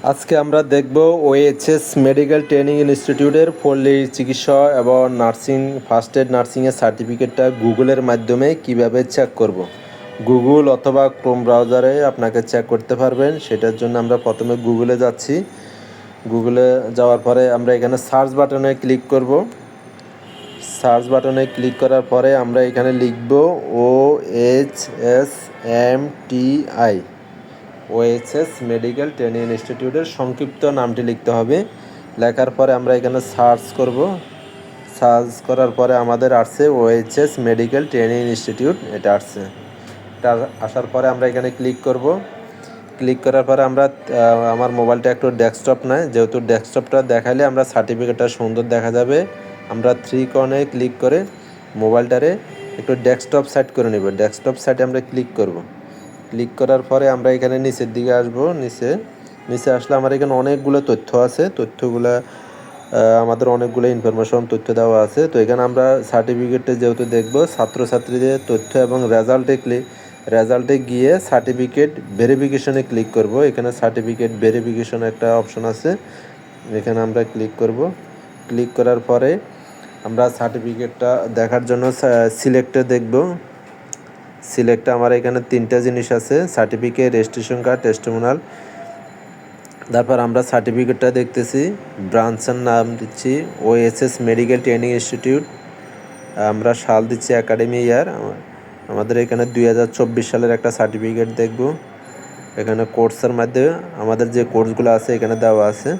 আজকে আমরা দেখব ওএইচএস মেডিকেল ট্রেনিং ইনস্টিটিউটের পল্লী চিকিৎসা এবং নার্সিং ফার্স্ট এড নার্সিংয়ের সার্টিফিকেটটা গুগলের মাধ্যমে কিভাবে চেক করব। গুগল অথবা ক্রোম ব্রাউজারে আপনাকে চেক করতে পারবেন। সেটার জন্য আমরা প্রথমে গুগলে যাচ্ছি। গুগলে যাওয়ার পরে আমরা এখানে সার্চ বাটনে ক্লিক করব। সার্চ বাটনে ক্লিক করার পরে আমরা এখানে লিখব OHSMTI ওএইচএস মেডিকেল ট্রেনিং ইনস্টিটিউটের সংক্ষিপ্ত নামটি লিখতে হবে। লেখার পরে আমরা এখানে সার্চ করব। সার্চ করার পরে আমাদের আসছে ওএইচএস মেডিকেল ট্রেনিং ইনস্টিটিউট, এটা আসছে। এটা আসার পরে আমরা এখানে ক্লিক করব। ক্লিক করার পরে আমরা আমার মোবাইলটা একটু ডেস্কটপ নেয়, যেহেতু ডেস্কটপটা দেখালে আমরা সার্টিফিকেটটা সুন্দর দেখা যাবে। আমরা 3 কর্নে ক্লিক করে মোবাইলটারে একটু ডেস্কটপ সেট করে নেব। ডেস্কটপ সেটে আমরা ক্লিক করব। ক্লিক করার পরে আমরা এখানে নিচের দিকে আসব। নিচে আসলে আমার এখানে অনেকগুলো তথ্য আছে। তথ্যগুলো আমাদের অনেকগুলো ইনফরমেশন তথ্য দেওয়া আছে। তো এখানে আমরা সার্টিফিকেটে যেহেতু দেখব, ছাত্রছাত্রীদের তথ্য এবং রেজাল্টে গিয়ে সার্টিফিকেট ভেরিফিকেশনে ক্লিক করব। এখানে সার্টিফিকেট ভেরিফিকেশন একটা অপশন আছে, এখানে আমরা ক্লিক করব। ক্লিক করার পরে আমরা সার্টিফিকেটটা দেখার জন্য সিলেক্টে দেখব। সিলেক্টে আমার এখানে 3টা জিনিস আছে, সার্টিফিকেট, রেজিস্ট্রেশন কার্ড, টেস্টিমোনিয়াল। তারপর আমরা সার্টিফিকেটটা দেখতেছি, ব্রাঞ্চের নাম দিচ্ছি ওএইচএস মেডিকেল ট্রেনিং ইনস্টিটিউট, আমরা সাল দিচ্ছি একাডেমি ইয়ার। আমাদের এখানে 2024 সালের একটা সার্টিফিকেট দেখব। এখানে কোর্সের মধ্যে আমাদের যে কোর্সগুলো আছে এখানে দেওয়া আছে।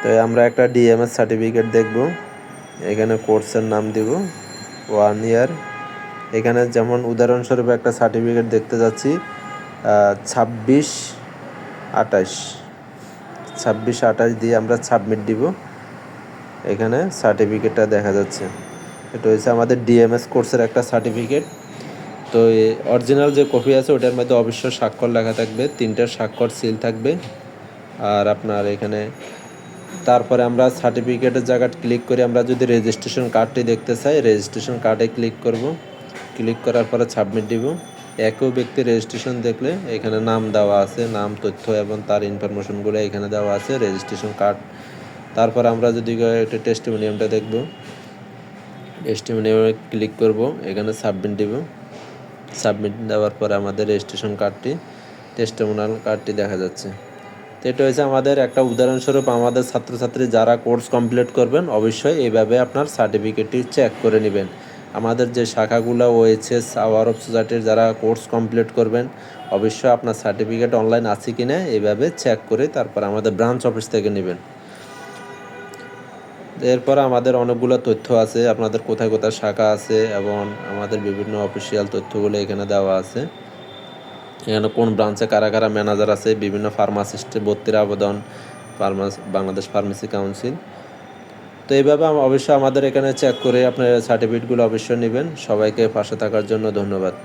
তো আমরা একটা ডিএমএস সার্টিফিকেট দেখব। এখানে কোর্সের নাম দিব 1 ইয়ার। এখানে যেমন উদাহরণস্বরূপ একটা সার্টিফিকেট দেখতে যাচ্ছি 26-28 দিয়ে আমরা সাবমিট দিব। এখানে সার্টিফিকেটটা দেখা যাচ্ছে, এটা হচ্ছে আমাদের ডিএমএস কোর্সের একটা সার্টিফিকেট। তো অরিজিনাল যে কপি আছে ওটার মধ্যে অবশ্যই স্বাক্ষর লেখা থাকবে, 3টা স্বাক্ষর সিল থাকবে। আর আপনার এখানে তারপরে আমরা সার্টিফিকেটের জায়গাটা ক্লিক করে আমরা যদি রেজিস্ট্রেশন কার্ডটি দেখতে চাই, রেজিস্ট্রেশন কার্ডে ক্লিক করব। ক্লিক করার পরে সাবমিট দিব। একই ব্যক্তির রেজিস্ট্রেশন দেখলে এখানে নাম দেওয়া আছে, নাম, তথ্য এবং তার ইনফরমেশনগুলো এখানে দেওয়া আছে, রেজিস্ট্রেশন কার্ড। তারপর আমরা যদি একটা টেস্টিমোনিয়ালটা দেখব, টেস্টিমোনিয়ালে ক্লিক করব, এখানে সাবমিট দিব। সাবমিট দেওয়ার পরে আমাদের রেজিস্ট্রেশন কার্ডটি, টেস্টিমোনিয়াল কার্ডটি দেখা যাচ্ছে। তো এটা হচ্ছে আমাদের একটা উদাহরণস্বরূপ। আমাদের ছাত্রছাত্রী যারা কোর্স কমপ্লিট করবেন অবশ্যই এইভাবে আপনার সার্টিফিকেটটি চেক করে নেবেন। আমাদের যে শাখাগুলো ওএইচএস আওয়ার অফ সোসাইটির যারা কোর্স কমপ্লিট করবেন অবশ্যই আপনার সার্টিফিকেট অনলাইন আছে কি না এইভাবে চেক করে তারপর আমাদের ব্রাঞ্চ অফিস থেকে নেবেন। এরপর আমাদের অনেকগুলো তথ্য আছে, আপনাদের কোথায় কোথায় শাখা আছে এবং আমাদের বিভিন্ন অফিসিয়াল তথ্যগুলো এখানে দেওয়া আছে। এখানে কোন ব্রাঞ্চে কারা কারা ম্যানেজার আছে, বিভিন্ন ফার্মাসিস্টে ভর্তির আবেদন, বাংলাদেশ ফার্মেসি কাউন্সিল। তো এইভাবে অবশ্যই আমাদের এখানে চেক করে আপনার সার্টিফিকেটগুলো অবশ্যই নেবেন। সবাইকে পাশে থাকার জন্য ধন্যবাদ।